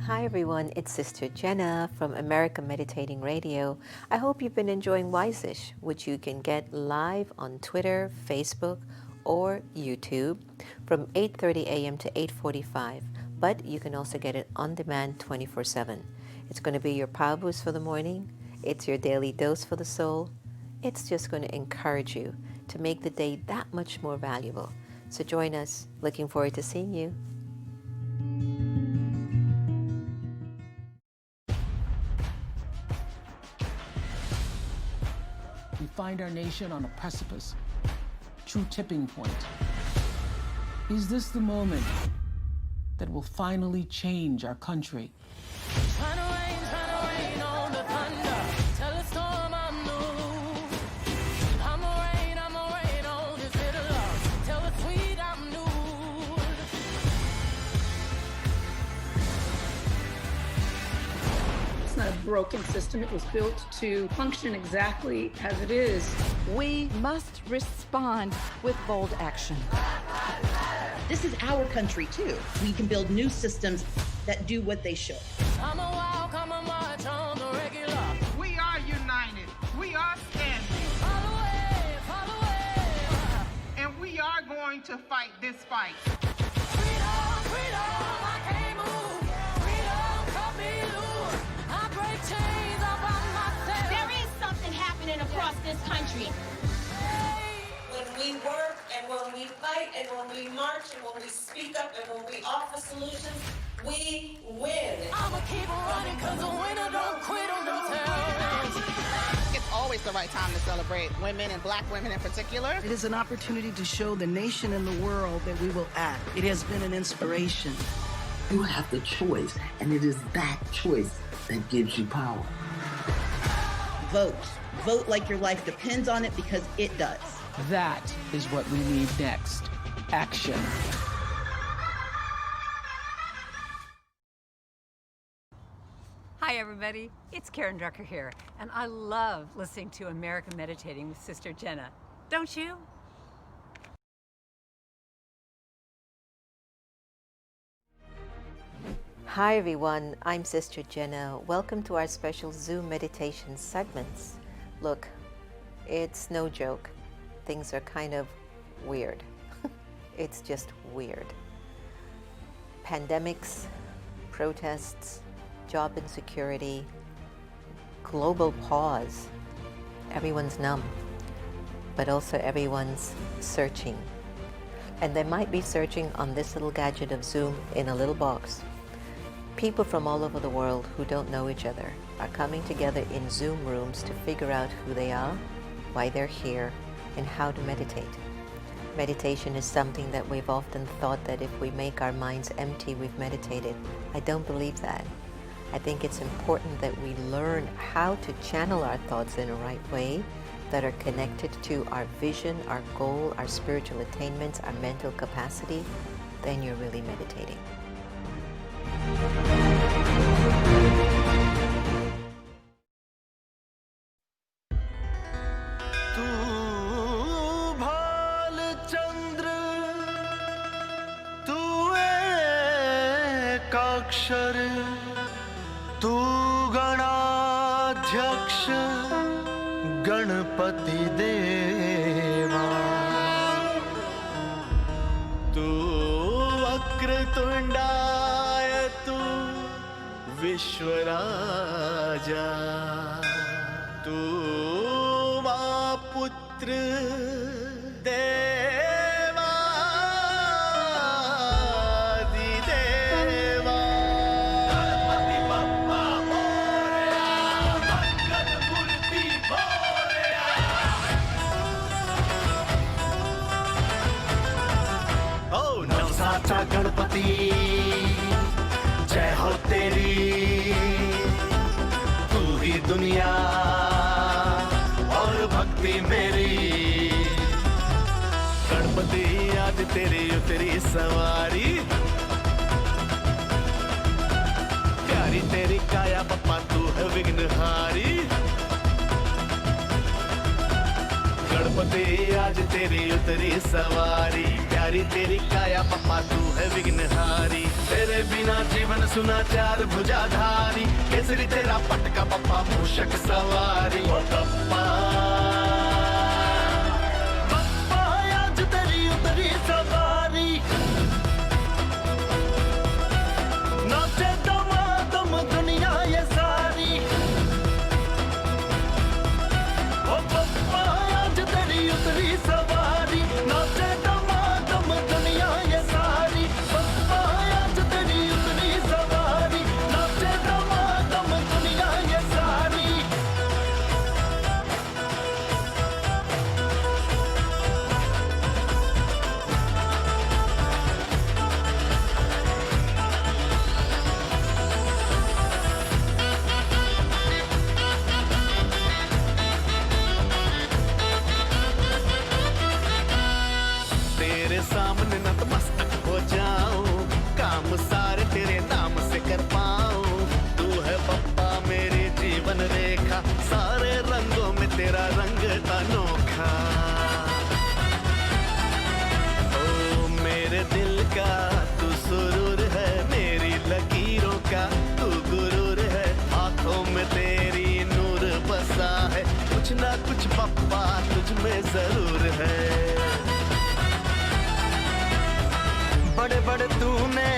Hi everyone, it's Sister Jenna from America Meditating Radio. I hope you've been enjoying Wiseish, which you can get live on Twitter, Facebook, or YouTube from 8:30 a.m. to 8:45. But you can also get it on demand 24/7. It's going to be your power boost for the morning. It's your daily dose for the soul. It's just going to encourage you to make the day that much more valuable. So join us. Looking forward to seeing you. We find our nation on a precipice, true tipping point. Is this the moment that will finally change our country? Trying to rain on the thunder. Tell the storm I'm new. I'ma rain on this little love. Tell the sweet I'm new. It's not a broken system. It was built to function exactly as it is. We must respond with bold action. This is our country, too. We can build new systems that do what they should. I'm a walk, I'm a march on the regular. We are united. We are standing. Follow away. And we are going to fight this fight. Freedom, I can't move. Freedom, cut me loose. I break chains up on myself. There is something happening across this country. When we work and when we fight and when we march and when we speak up and when we offer solutions, we win. I'ma keep running cause the winner don't quit on themselves. It's always the right time to celebrate women and black women in particular. It is an opportunity to show the nation and the world that we will act. It has been an inspiration. You have the choice, and it is that choice that gives you power. Vote. Vote like your life depends on it because it does. That is what we need next. Action. Hi everybody, it's Karen Drucker here, and I love listening to America Meditating with Sister Jenna. Don't you? Hi everyone, I'm Sister Jenna. Welcome to our special Zoom meditation segments. Look, it's no joke. Things are kind of weird. It's just weird. Pandemics, protests, job insecurity, global pause. Everyone's numb, but also everyone's searching. And they might be searching on this little gadget of Zoom in a little box. People from all over the world who don't know each other are coming together in Zoom rooms to figure out who they are, why they're here, and how to meditate. Meditation is something that we've often thought that if we make our minds empty, we've meditated. I don't believe that. I think it's important that we learn how to channel our thoughts in a right way that are connected to our vision, our goal, our spiritual attainments, our mental capacity. Then you're really meditating. अक्षर तू गणाध्यक्ष गणपति देवा तू वक्रतुंडाय तू विश्वराजा तू मा पुत्र गणपति जय हो तेरी तू ही दुनिया और भक्ति मेरी गणपति आज तेरी उतरी सवारी प्यारी तेरी काया पप्पा तू है विघ्नहारी गणपति आज तेरी उतरी सवारी प्यारी तेरी काया पप्पा तू है विघ्नहारी तेरे बिना बिना जीवन सुना चार भुजाधारी केसरी तेरा पटका पप्पा मूषक सवारी ओ पप्पा पप्पा आज तेरी उतरी सवारी नाचे दमादम दुनिया ये सारी ओ पप्पा आज तेरी उतरी सवारी नाचे दमादम दुनिया ये सारी पप्पा आज तेरी उतरी सवारी नाचे दमादम दुनिया ये सारी तेरे सामने नतमस्तक हो जाऊं काम सारे तेरे नाम से कर पाऊं तू है पप्पा मेरी जीवन रेखा सारे रंगों में तेरा रंग अनोखा ओ मेरे दिल का तू सुरूर है मेरी लकीरों का तू गुरूर है हाथों में तेरी नूर बसा है कुछ ना कुछ पप्पा तुझ में जरूर है बड़े बड़े तूने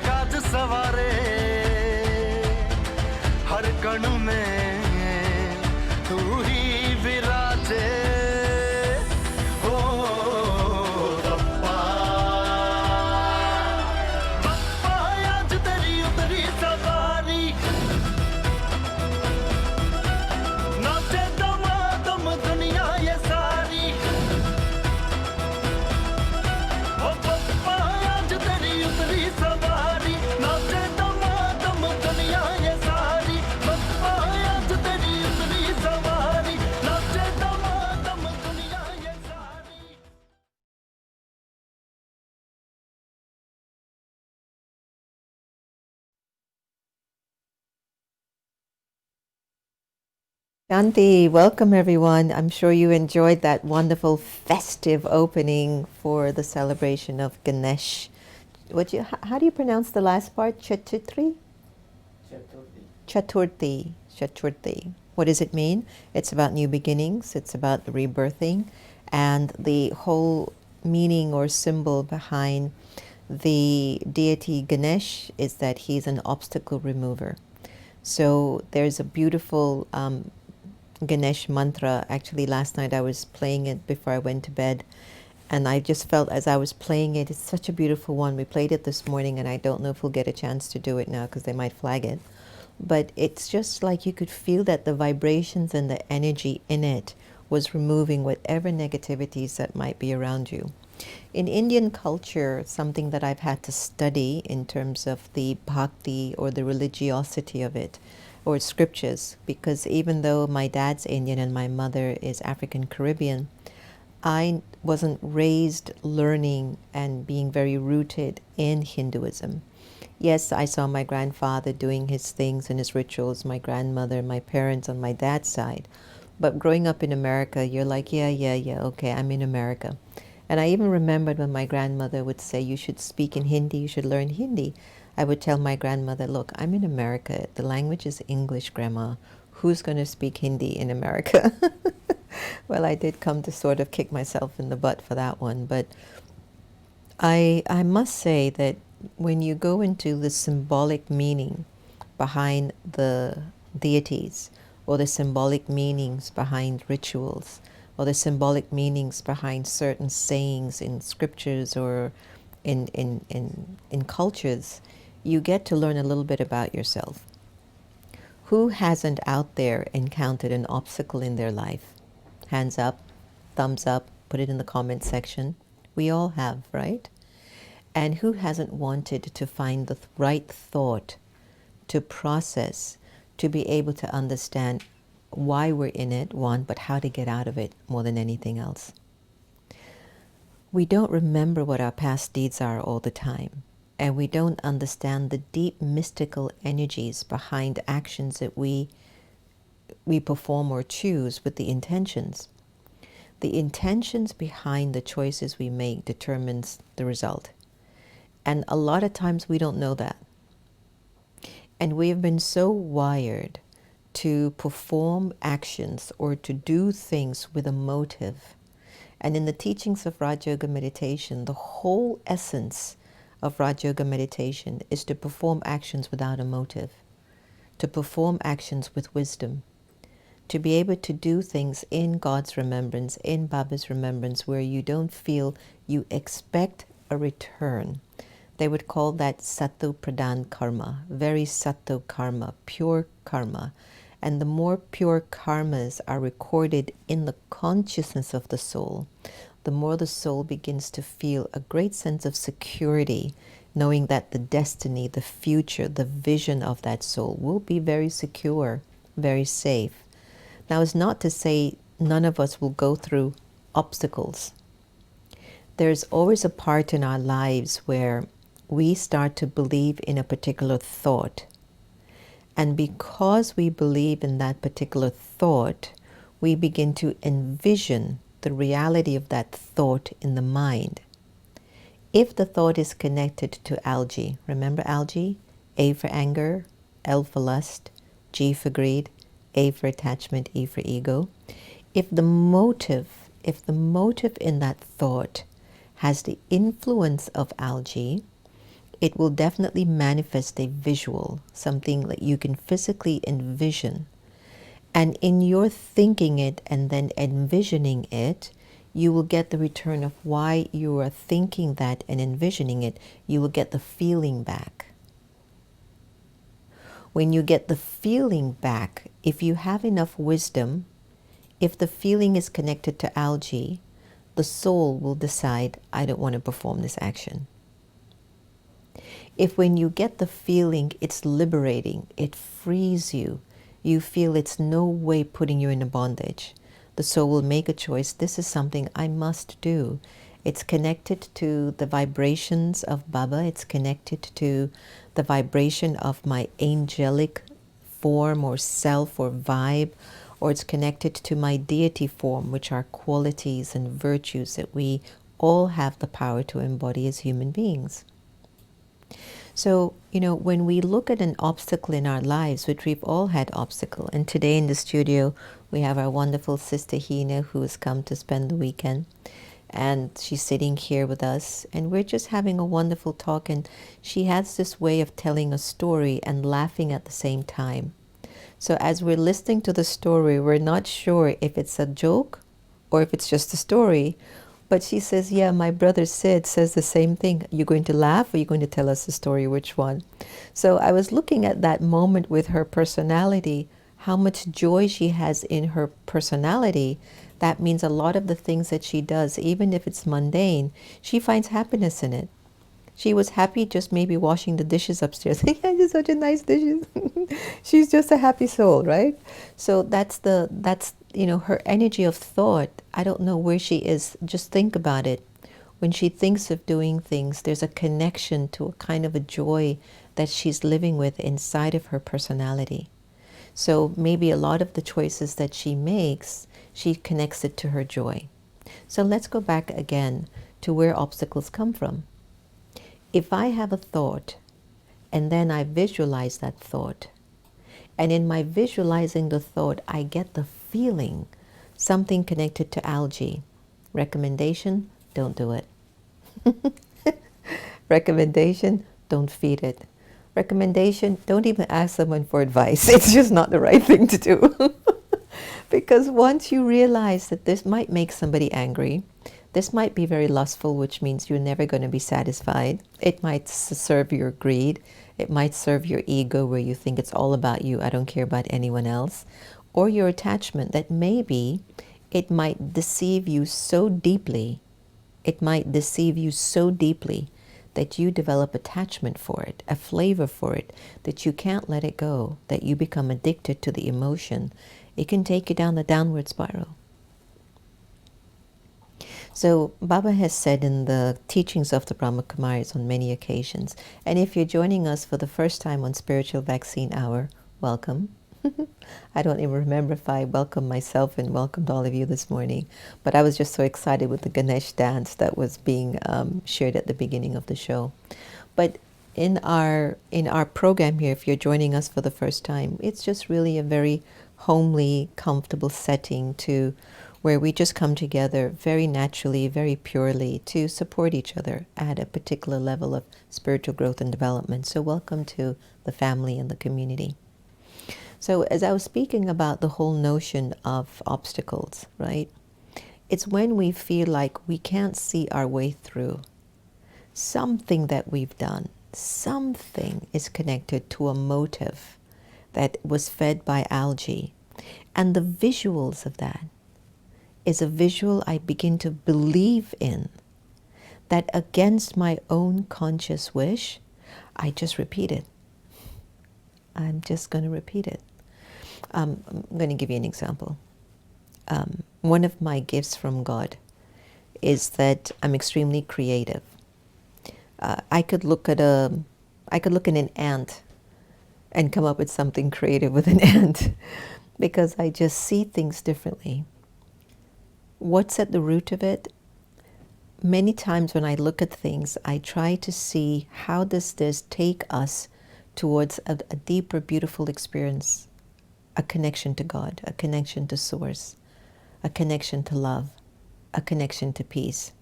काज सवारे हर कण में तू ही विराजे ओ पप्पा पप्पा आज तेरी उतरी सवारी नाचे दमादम दुनिया ये सारी ओ पप्पा आज तेरी उतरी सवारी नाचे दमादम दुनिया ये सारी पप्पा आज तेरी उतरी सवारी नाचे दमादम दुनिया ये सारी Shanti, welcome everyone. I'm sure you enjoyed that wonderful festive opening for the celebration of Ganesh. How do you pronounce the last part? Chaturthi? Chaturthi. Chaturthi. What does it mean? It's about new beginnings. It's about rebirthing. And the whole meaning or symbol behind the deity Ganesh is that he's an obstacle remover. So there's a beautiful Ganesh mantra. Actually, last night I was playing it before I went to bed, and I just felt as I was playing it, it's such a beautiful one. We played it this morning, and I don't know if we'll get a chance to do it now because they might flag it. But it's just like you could feel that the vibrations and the energy in it was removing whatever negativities that might be around you. In Indian culture, something that I've had to study in terms of the bhakti or the religiosity of it, or scriptures, because even though my dad's Indian and my mother is African Caribbean, I wasn't raised learning and being very rooted in Hinduism. Yes, I saw my grandfather doing his things and his rituals, my grandmother, my parents on my dad's side. But growing up in America, you're like, yeah, okay, I'm in America. And I even remembered when my grandmother would say, you should speak in Hindi, you should learn Hindi. I would tell my grandmother, look, I'm in America. The language is English, Grandma. Who's going to speak Hindi in America? Well, I did come to sort of kick myself in the butt for that one. But I must say that when you go into the symbolic meaning behind the deities, or the symbolic meanings behind rituals, or the symbolic meanings behind certain sayings in scriptures or in cultures, you get to learn a little bit about yourself. Who hasn't out there encountered an obstacle in their life? Hands up, thumbs up, put it in the comment section. We all have, right? And who hasn't wanted to find the right thought to process, to be able to understand why we're in it, one, but how to get out of it more than anything else? We don't remember what our past deeds are all the time, and we don't understand the deep mystical energies behind actions that we perform or choose with the intentions. The intentions behind the choices we make determines the result. And a lot of times we don't know that. And we have been so wired to perform actions or to do things with a motive. And in the teachings of Raja Yoga meditation, the whole essence of Raja Yoga meditation is to perform actions without a motive, to perform actions with wisdom, to be able to do things in God's remembrance, in Baba's remembrance, where you don't feel you expect a return. They would call that Sattva Pradhan karma, very Sattva karma, pure karma. And the more pure karmas are recorded in the consciousness of the soul, the more the soul begins to feel a great sense of security, knowing that the destiny, the future, the vision of that soul will be very secure, very safe. Now, it's not to say none of us will go through obstacles. There's always a part in our lives where we start to believe in a particular thought. And because we believe in that particular thought, we begin to envision the reality of that thought in the mind. If the thought is connected to algae, remember algae? A for anger, L for lust, G for greed, A for attachment, E for ego. If the motive in that thought has the influence of algae, it will definitely manifest a visual, something that you can physically envision. And in your thinking it and then envisioning it, you will get the return of why you are thinking that and envisioning it. You will get the feeling back. When you get the feeling back, if you have enough wisdom, if the feeling is connected to algae, the soul will decide, I don't want to perform this action. If when you get the feeling, it's liberating, it frees you, you feel it's no way putting you in a bondage, the soul will make a choice. This is something I must do. It's connected to the vibrations of Baba. It's connected to the vibration of my angelic form or self or vibe, or it's connected to my deity form, which are qualities and virtues that we all have the power to embody as human beings. So, when we look at an obstacle in our lives, which we've all had obstacle, and today in the studio, we have our wonderful sister Hina, who has come to spend the weekend, and she's sitting here with us, and we're just having a wonderful talk, and she has this way of telling a story and laughing at the same time. So as we're listening to the story, we're not sure if it's a joke or if it's just a story. But she says, yeah, my brother Sid says the same thing. You're going to laugh or you're going to tell us the story, which one? So I was looking at that moment with her personality, how much joy she has in her personality. That means a lot of the things that she does, even if it's mundane, she finds happiness in it. She was happy just maybe washing the dishes upstairs. Yeah, just such a nice dishes. She's just a happy soul, right? So that's her energy of thought. I don't know where she is. Just think about it. When she thinks of doing things, there's a connection to a kind of a joy that she's living with inside of her personality. So maybe a lot of the choices that she makes, she connects it to her joy. So let's go back again to where obstacles come from. If I have a thought and then I visualize that thought, and in my visualizing the thought, I get the feeling, something connected to algae. Recommendation, don't do it. Recommendation, don't feed it. Recommendation, don't even ask someone for advice. It's just not the right thing to do. Because once you realize that this might make somebody angry, this might be very lustful, which means you're never going to be satisfied. It might serve your greed. It might serve your ego, where you think it's all about you, I don't care about anyone else. Or your attachment, that maybe it might deceive you so deeply, that you develop attachment for it, a flavor for it, that you can't let it go, that you become addicted to the emotion. It can take you down the downward spiral. So Baba has said in the teachings of the Brahma Kumaris on many occasions, and if you're joining us for the first time on Spiritual Vaccine Hour, welcome. I don't even remember if I welcomed myself and welcomed all of you this morning, but I was just so excited with the Ganesh dance that was being shared at the beginning of the show. But in our program here, if you're joining us for the first time, it's just really a very homely, comfortable setting to where we just come together very naturally, very purely to support each other at a particular level of spiritual growth and development. So welcome to the family and the community. So as I was speaking about the whole notion of obstacles, right? It's when we feel like we can't see our way through something that we've done, something is connected to a motive that was fed by algae. And the visuals of that is a visual I begin to believe in, that against my own conscious wish, I just repeat it. I'm just going to repeat it. I'm going to give you an example. One of my gifts from God is that I'm extremely creative. I could look at an ant and come up with something creative with an ant because I just see things differently. What's at the root of it? Many times when I look at things, I try to see how does this take us towards a deeper, beautiful experience, a connection to God, a connection to Source, a connection to love, a connection to peace.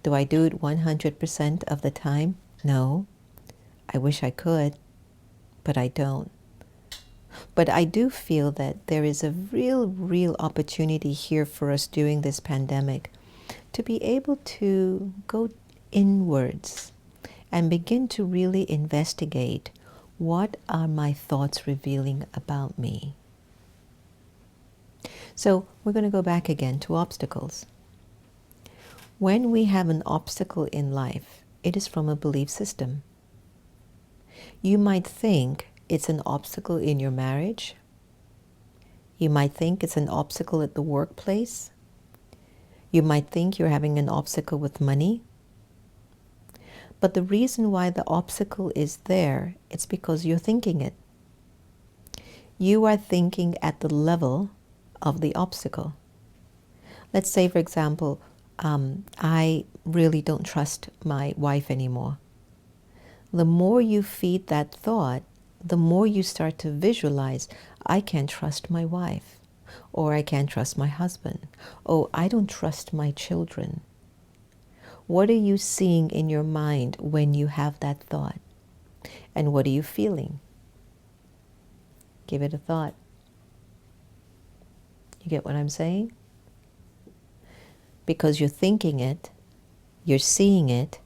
Do I do it 100% of the time? No. I wish I could, but I don't. But I do feel that there is a real opportunity here for us during this pandemic to be able to go inwards and begin to really investigate what are my thoughts revealing about me. So we're going to go back again to obstacles. When we have an obstacle in life, it is from a belief system. You might think it's an obstacle in your marriage. You might think it's an obstacle at the workplace. You might think you're having an obstacle with money. But the reason why the obstacle is there, it's because you're thinking it. You are thinking at the level of the obstacle. Let's say, for example, I really don't trust my wife anymore. The more you feed that thought, the more you start to visualize, I can't trust my wife, or I can't trust my husband, oh, I don't trust my children. What are you seeing in your mind when you have that thought? And what are you feeling? Give it a thought. You get what I'm saying? Because you're thinking it, you're seeing it,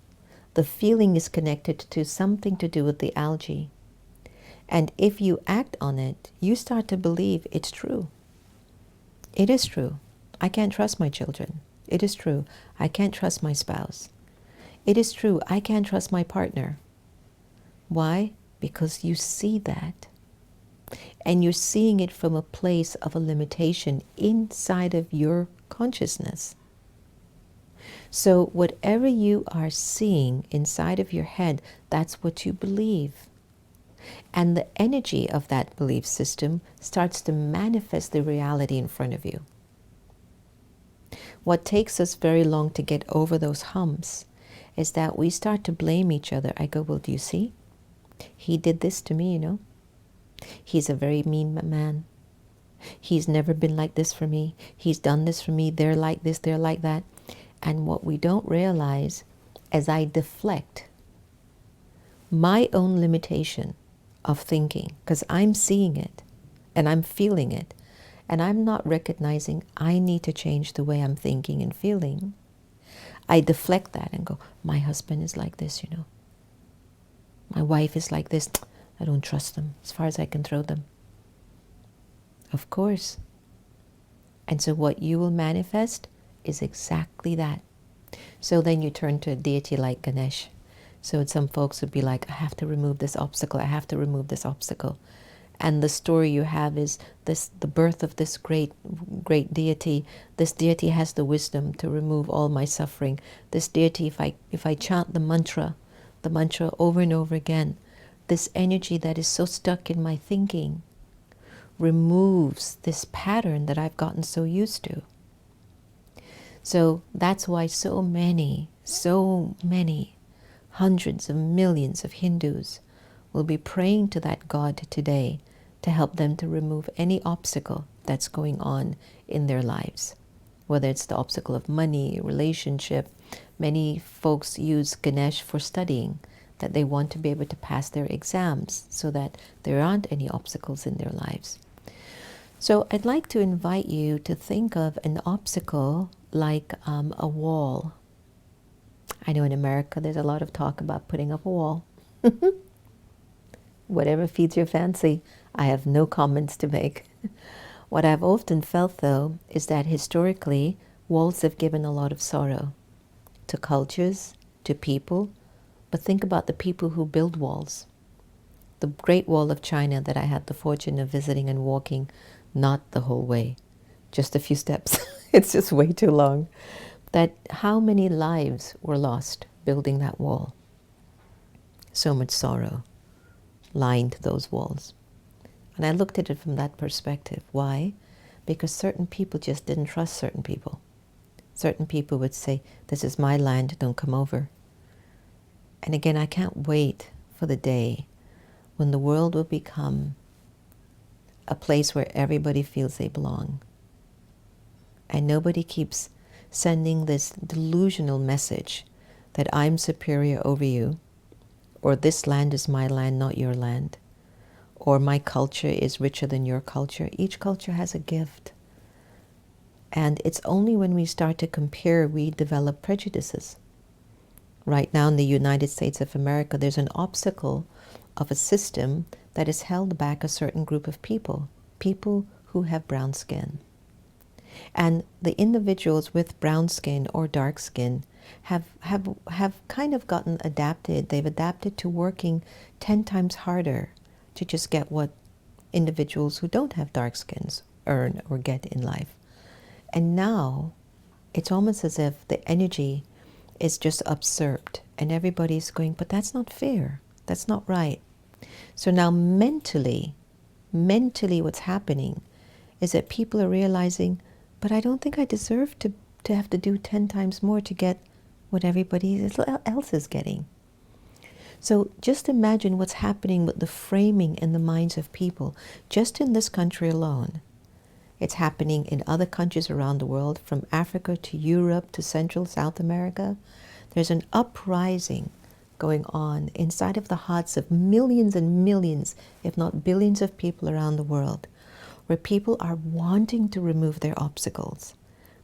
the feeling is connected to something to do with the algae. And if you act on it, you start to believe it's true. It is true. I can't trust my children. It is true. I can't trust my spouse. It is true. I can't trust my partner. Why? Because you see that. And you're seeing it from a place of a limitation inside of your consciousness. So whatever you are seeing inside of your head, that's what you believe. And the energy of that belief system starts to manifest the reality in front of you. What takes us very long to get over those humps is that we start to blame each other. I go, well, do you see? He did this to me, you know. He's a very mean man. He's never been like this for me. He's done this for me. They're like this, they're like that. And what we don't realize, as I deflect my own limitation of thinking, because I'm seeing it and I'm feeling it, and I'm not recognizing I need to change the way I'm thinking and feeling, I deflect that and go, my husband is like this, you know. My wife is like this. I don't trust them as far as I can throw them. Of course. And so what you will manifest is exactly that. So then you turn to a deity like Ganesh. So some folks would be like, I have to remove this obstacle. I have to remove this obstacle. And the story you have is this: the birth of this great deity. This deity has the wisdom to remove all my suffering. This deity, if I chant the mantra over and over again, this energy that is so stuck in my thinking removes this pattern that I've gotten so used to. So that's why so many, hundreds of millions of Hindus will be praying to that God today to help them to remove any obstacle that's going on in their lives. Whether it's the obstacle of money, relationship. Many folks use Ganesh for studying, that they want to be able to pass their exams so that there aren't any obstacles in their lives. So I'd like to invite you to think of an obstacle like a wall. I know in America there's a lot of talk about putting up a wall. Whatever feeds your fancy, I have no comments to make. What I've often felt, though, is that historically, walls have given a lot of sorrow to cultures, to people. But think about the people who build walls. The Great Wall of China that I had the fortune of visiting and walking, not the whole way, just a few steps. It's just way too long. That how many lives were lost building that wall? So much sorrow lined those walls. And I looked at it from that perspective. Why? Because certain people just didn't trust certain people. Certain people would say, this is my land, don't come over. And again, I can't wait for the day when the world will become a place where everybody feels they belong. And nobody keeps sending this delusional message that I'm superior over you, or this land is my land, not your land, or my culture is richer than your culture. Each culture has a gift. And it's only when we start to compare we develop prejudices. Right now in the United States of America, there's an obstacle of a system that has held back a certain group of people, people who have brown skin. And the individuals with brown skin or dark skin have kind of gotten adapted. They've adapted to working 10 times harder to just get what individuals who don't have dark skins earn or get in life. And now it's almost as if the energy is just usurped and everybody's going, but that's not fair. That's not right. So now mentally what's happening is that people are realizing, but I don't think I deserve to have to do 10 times more to get what everybody else is getting. So just imagine what's happening with the framing in the minds of people, just in this country alone. It's happening in other countries around the world, from Africa to Europe to Central South America. There's an uprising going on inside of the hearts of millions and millions, if not billions of people around the world, where people are wanting to remove their obstacles,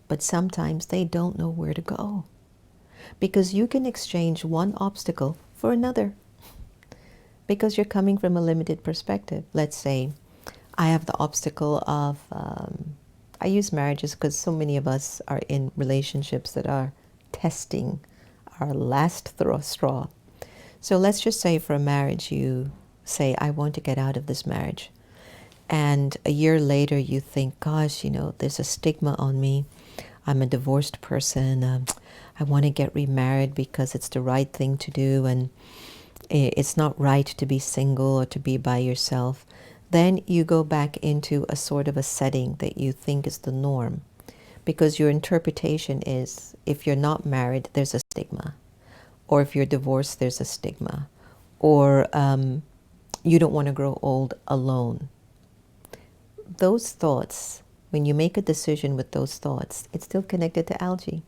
but sometimes they don't know where to go. Because you can exchange one obstacle for another, because you're coming from a limited perspective. Let's say I have the obstacle of, I use marriages because so many of us are in relationships that are testing our last straw. So let's just say for a marriage, you say, I want to get out of this marriage. And a year later you think, gosh, you know, there's a stigma on me. I'm a divorced person. I want to get remarried because it's the right thing to do, and it's not right to be single or to be by yourself. Then you go back into a sort of a setting that you think is the norm, because your interpretation is, if you're not married, there's a stigma, or if you're divorced, there's a stigma, or you don't want to grow old alone. Those thoughts, when you make a decision with those thoughts, it's still connected to algae.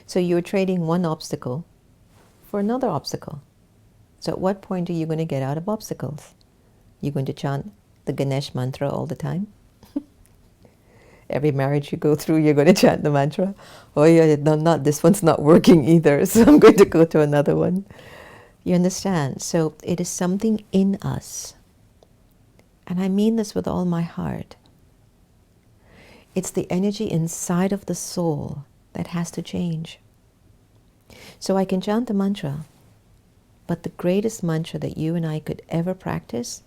So you're trading one obstacle for another obstacle. So at what point are you going to get out of obstacles? You're going to chant the Ganesh mantra all the time? Every marriage you go through, you're going to chant the mantra. Oh yeah, no, not this one's not working either, so I'm going to go to another one. You understand? So it is something in us. And I mean this with all my heart. It's the energy inside of the soul that has to change. So I can chant the mantra, but the greatest mantra that you and I could ever practice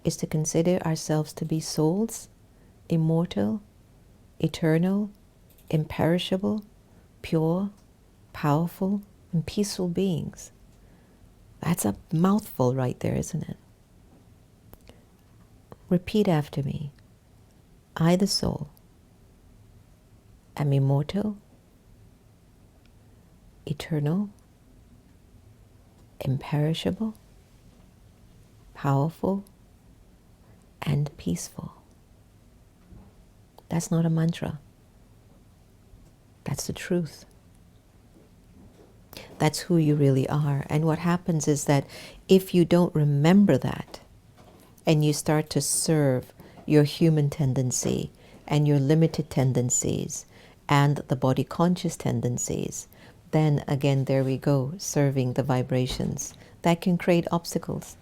is to consider ourselves to be souls, immortal, eternal, imperishable, pure, powerful, and peaceful beings. That's a mouthful right there, isn't it? Repeat after me. I, the soul, am immortal, eternal, imperishable, powerful, and peaceful. That's not a mantra. That's the truth. That's who you really are. And what happens is that if you don't remember that, and you start to serve your human tendency and your limited tendencies and the body conscious tendencies, then again, there we go, serving the vibrations that can create obstacles.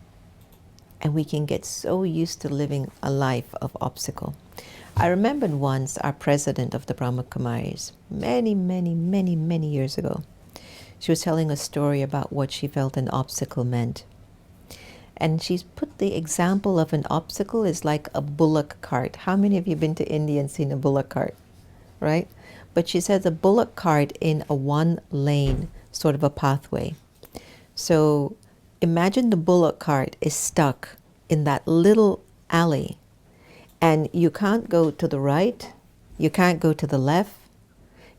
And we can get so used to living a life of obstacle. I remembered once our president of the Brahma Kumaris, many years ago. She was telling a story about what she felt an obstacle meant. And she's put the example of an obstacle is like a bullock cart. How many of you been to India and seen a bullock cart, right? But she says a bullock cart in a one lane sort of a pathway. So imagine the bullock cart is stuck in that little alley, and you can't go to the right, you can't go to the left,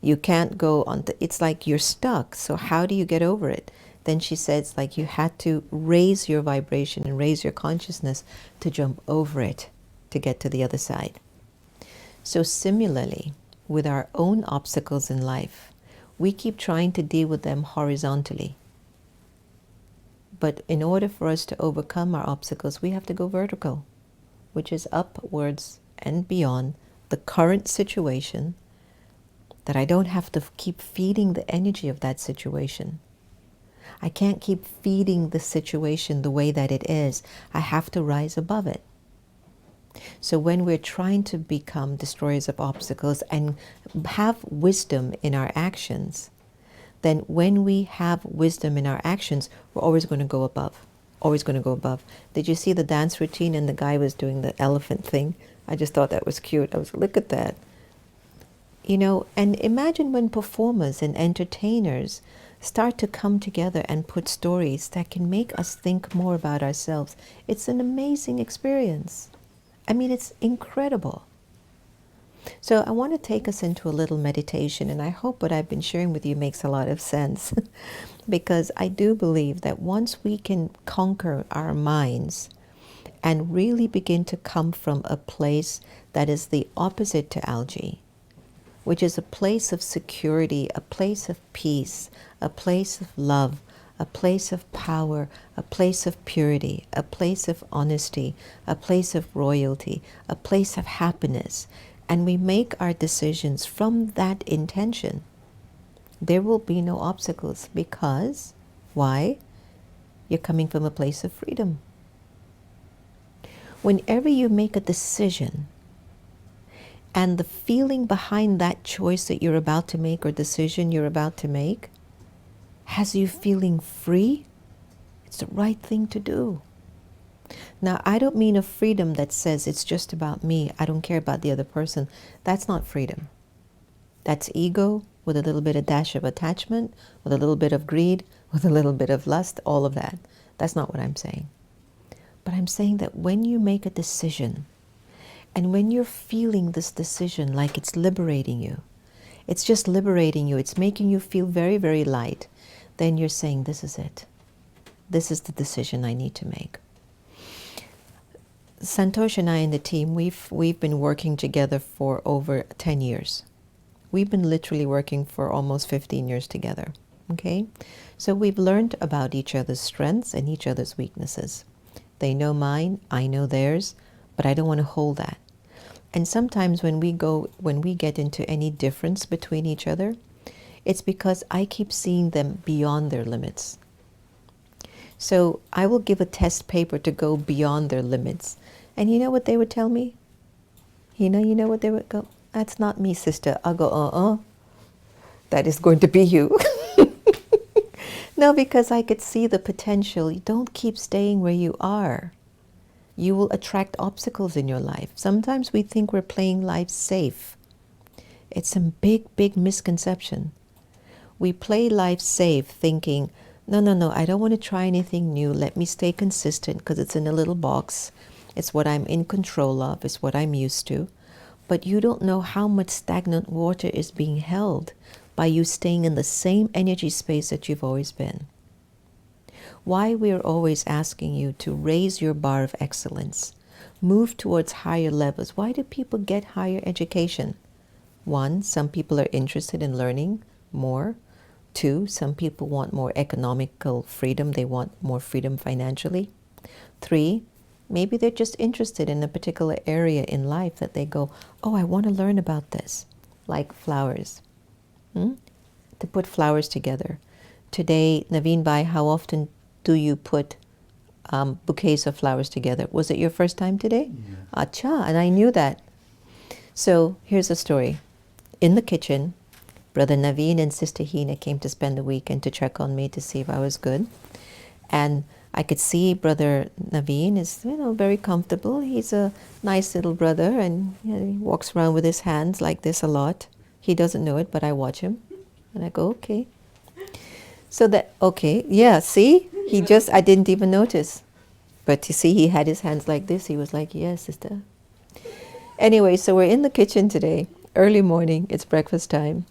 you can't go on the, it's like you're stuck. So how do you get over it? Then she says, like, you had to raise your vibration and raise your consciousness to jump over it to get to the other side. So similarly, with our own obstacles in life, we keep trying to deal with them horizontally. But in order for us to overcome our obstacles, we have to go vertical, which is upwards and beyond the current situation, that I don't have to keep feeding the energy of that situation. I can't keep feeding the situation the way that it is. I have to rise above it. So when we're trying to become destroyers of obstacles and have wisdom in our actions, then when we have wisdom in our actions, we're always going to go above. Always going to go above. Did you see the dance routine and the guy was doing the elephant thing? I just thought that was cute. I was, look at that. You know, and imagine when performers and entertainers start to come together and put stories that can make us think more about ourselves. It's an amazing experience. I mean, it's incredible. So I want to take us into a little meditation, and I hope what I've been sharing with you makes a lot of sense. Because I do believe that once we can conquer our minds and really begin to come from a place that is the opposite to algae, which is a place of security, a place of peace, a place of love, a place of power, a place of purity, a place of honesty, a place of royalty, a place of happiness, and we make our decisions from that intention, there will be no obstacles. Because, why? You're coming from a place of freedom. Whenever you make a decision, and the feeling behind that choice that you're about to make or decision you're about to make has you feeling free, it's the right thing to do. Now, I don't mean a freedom that says it's just about me, I don't care about the other person. That's not freedom. That's ego with a little bit of dash of attachment, with a little bit of greed, with a little bit of lust, all of that. That's not what I'm saying. But I'm saying that when you make a decision, and when you're feeling this decision like it's liberating you, it's just liberating you, it's making you feel very, very light, then you're saying, this is it. This is the decision I need to make. Santosh and I and the team, we've been working together for over 10 years. We've been literally working for almost 15 years together, okay? So we've learned about each other's strengths and each other's weaknesses. They know mine, I know theirs, but I don't want to hold that. And sometimes when we get into any difference between each other, it's because I keep seeing them beyond their limits. So I will give a test paper to go beyond their limits. And you know what they would tell me? You know what they would go, that's not me, sister. I'll go, that is going to be you. No, because I could see the potential. You don't keep staying where you are. You will attract obstacles in your life. Sometimes we think we're playing life safe. It's a big, big misconception. We play life safe thinking, no, I don't want to try anything new. Let me stay consistent because it's in a little box. It's what I'm in control of. It's what I'm used to. But you don't know how much stagnant water is being held by you staying in the same energy space that you've always been. Why we're always asking you to raise your bar of excellence, move towards higher levels. Why do people get higher education? One, some people are interested in learning more. Two, some people want more economical freedom. They want more freedom financially. Three, maybe they're just interested in a particular area in life that they go, oh, I want to learn about this, like flowers. To put flowers together. Today, Naveen Bhai, how often do you put bouquets of flowers together? Was it your first time today? Yeah. Acha, and I knew that. So here's a story. In the kitchen, Brother Naveen and Sister Hina came to spend the weekend to check on me to see if I was good. And I could see Brother Naveen is, very comfortable. He's a nice little brother, and he walks around with his hands like this a lot. He doesn't know it, but I watch him. And I go, okay. So that, okay, yeah, see? I didn't even notice. But you see, he had his hands like this. He was like, yes, sister. Anyway, so we're in the kitchen today, early morning, it's breakfast time.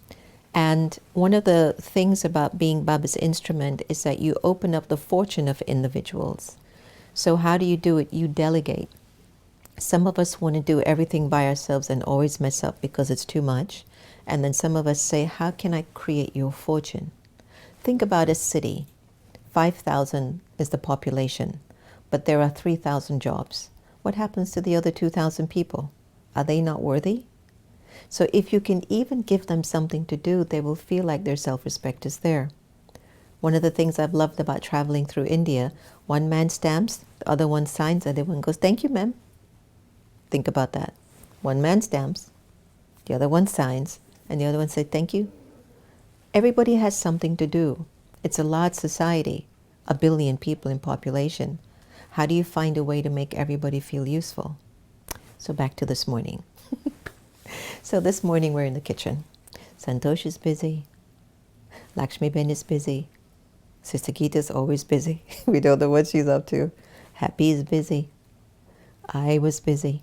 And one of the things about being Baba's instrument is that you open up the fortune of individuals. So how do you do it? You delegate. Some of us want to do everything by ourselves and always mess up because it's too much. And then some of us say, how can I create your fortune? Think about a city. 5,000 is the population, but there are 3,000 jobs. What happens to the other 2,000 people? Are they not worthy? So if you can even give them something to do, they will feel like their self-respect is there. One of the things I've loved about traveling through India, one man stamps, the other one signs, and the other one goes, thank you, ma'am. Think about that. One man stamps, the other one signs, and the other one said, thank you. Everybody has something to do. It's a large society, 1 billion people in population. How do you find a way to make everybody feel useful? So back to this morning. So this morning we're in the kitchen. Santosh is busy. Lakshmi Ben is busy. Sister Geeta's always busy. We don't know what she's up to. Happy is busy. I was busy.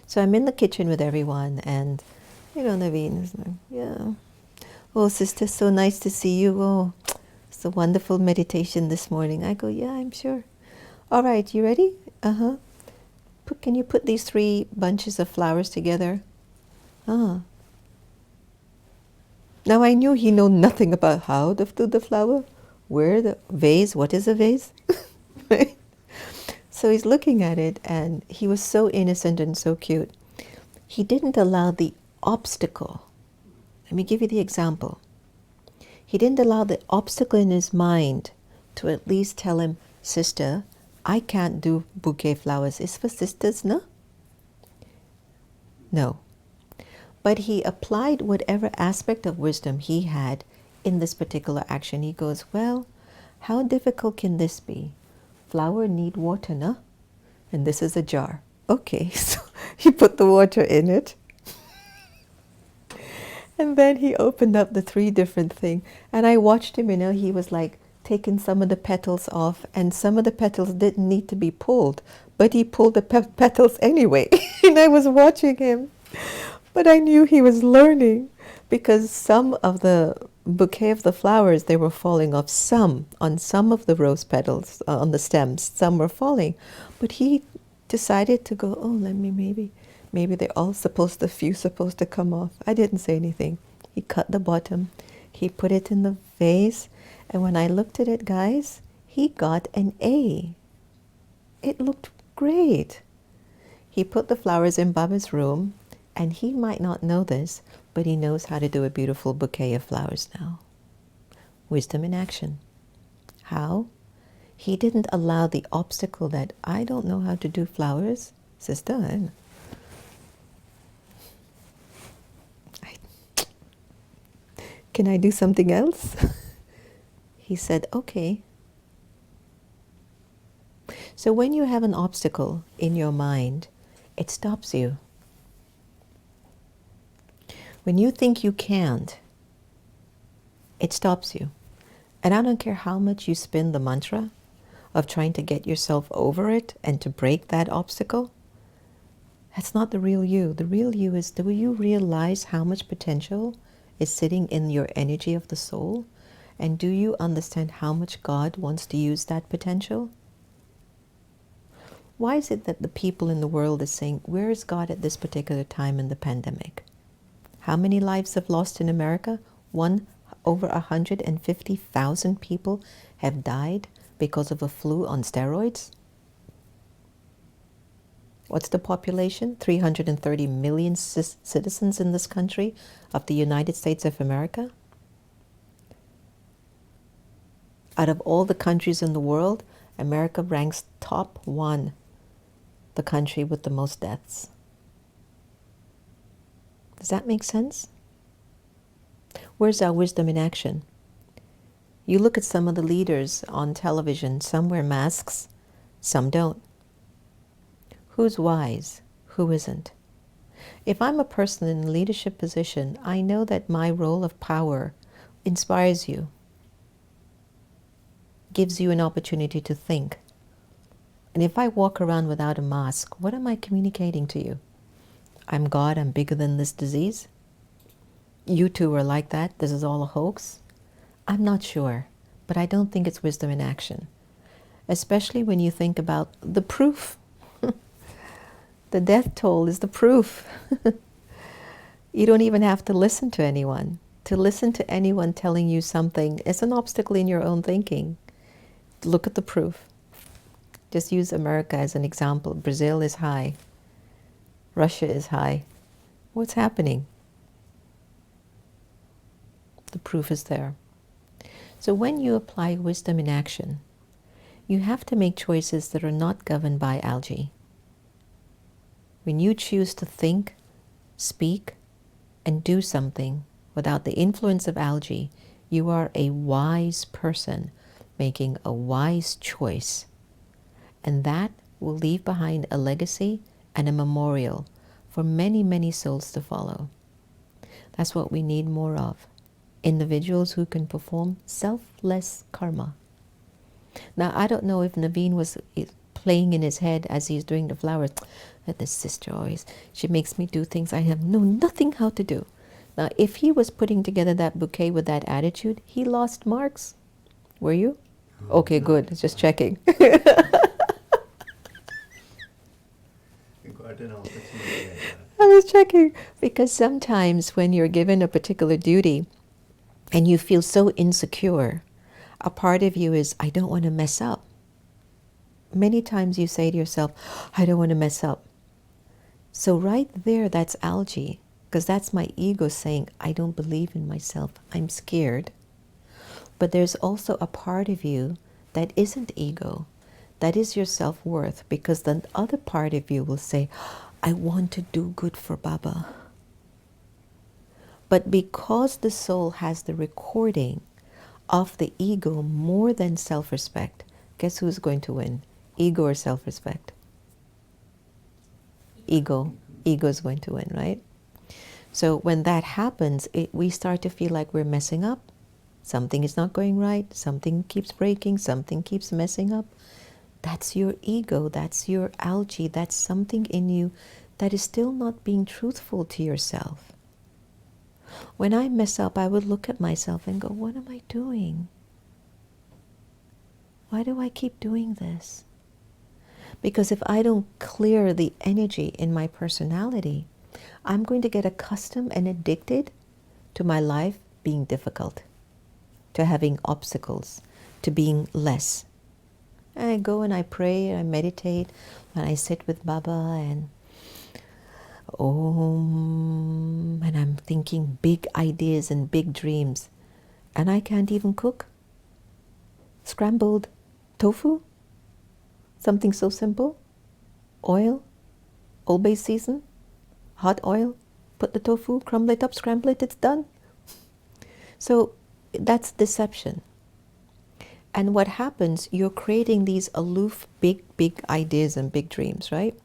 So I'm in the kitchen with everyone, and Naveen is like, yeah. Oh, sister, so nice to see you. Oh, it's a wonderful meditation this morning. I go, yeah, I'm sure. All right, you ready? Uh-huh. Can you put these 3 bunches of flowers together? Now I knew he knew nothing about how to do the flower. Where the vase, what is a vase? Right? So he's looking at it, and he was so innocent and so cute. He didn't allow the obstacle. Let me give you the example. He didn't allow the obstacle in his mind to at least tell him, sister, I can't do bouquet flowers. It's for sisters, no? No. But he applied whatever aspect of wisdom he had in this particular action. He goes, well, how difficult can this be? Flower need water, no? And this is a jar. Okay, so he put the water in it. And then he opened up the 3 different things. And I watched him, he was like taking some of the petals off, and some of the petals didn't need to be pulled, but he pulled the petals anyway. And I was watching him. But I knew he was learning, because some of the bouquet of the flowers, they were falling off on some of the rose petals, on the stems, some were falling. But he decided to go, oh, let me maybe they're all supposed to come off. I didn't say anything. He cut the bottom, he put it in the vase, and when I looked at it, guys, he got an A. It looked great. He put the flowers in Baba's room, and he might not know this, but he knows how to do a beautiful bouquet of flowers now. Wisdom in action. How? He didn't allow the obstacle that I don't know how to do flowers. Sister, can I do something else? He said, okay. So when you have an obstacle in your mind, it stops you. When you think you can't, it stops you. And I don't care how much you spin the mantra, of trying to get yourself over it and to break that obstacle, that's not the real you. The real you is, do you realize how much potential is sitting in your energy of the soul? And do you understand how much God wants to use that potential? Why is it that the people in the world is saying, where is God at this particular time in the pandemic? How many lives have lost in America? Over 150,000 people have died because of a flu on steroids. What's the population? 330 million citizens in this country of the United States of America. Out of all the countries in the world, America ranks top 1, the country with the most deaths. Does that make sense? Where's our wisdom in action? You look at some of the leaders on television, some wear masks, some don't. Who's wise? Who isn't? If I'm a person in a leadership position, I know that my role of power inspires you, gives you an opportunity to think. And if I walk around without a mask, what am I communicating to you? I'm God, I'm bigger than this disease. You two are like that, this is all a hoax. I'm not sure, but I don't think it's wisdom in action. Especially when you think about the proof. The death toll is the proof. You don't even have to listen to anyone. To listen to anyone telling you something is an obstacle in your own thinking. Look at the proof. Just use America as an example. Brazil is high. Russia is high. What's happening? The proof is there. So when you apply wisdom in action, you have to make choices that are not governed by algae. When you choose to think, speak, and do something without the influence of algae, you are a wise person making a wise choice. And that will leave behind a legacy and a memorial for many, many souls to follow. That's what we need more of. Individuals who can perform selfless karma. Now, I don't know if Naveen was playing in his head as he's doing the flowers. This sister always, she makes me do things I have nothing how to do. Now, if he was putting together that bouquet with that attitude, he lost marks. Were you? Okay, good. Just checking. I was checking because sometimes when you're given a particular duty and you feel so insecure, a part of you is, I don't want to mess up. Many times you say to yourself, I don't want to mess up. So right there, that's algae, because that's my ego saying, I don't believe in myself. I'm scared. But there's also a part of you that isn't ego. That is your self-worth, because the other part of you will say, I want to do good for Baba. But because the soul has the recording of the ego more than self-respect, guess who's going to win? Ego or self-respect? Ego. Ego is going to win, right? So when that happens, we start to feel like we're messing up. Something is not going right. Something keeps breaking. Something keeps messing up. That's your ego. That's your algae. That's something in you that is still not being truthful to yourself. When I mess up, I would look at myself and go, what am I doing? Why do I keep doing this? Because if I don't clear the energy in my personality, I'm going to get accustomed and addicted to my life being difficult, to having obstacles, to being less. And I go and I pray and I meditate and I sit with Baba and and I'm thinking big ideas and big dreams. And I can't even cook. Scrambled tofu, something so simple. Oil, Old Bay season, hot oil, put the tofu, crumble it up, scramble it, it's done. So that's deception. And what happens, you're creating these aloof, big ideas and big dreams, right?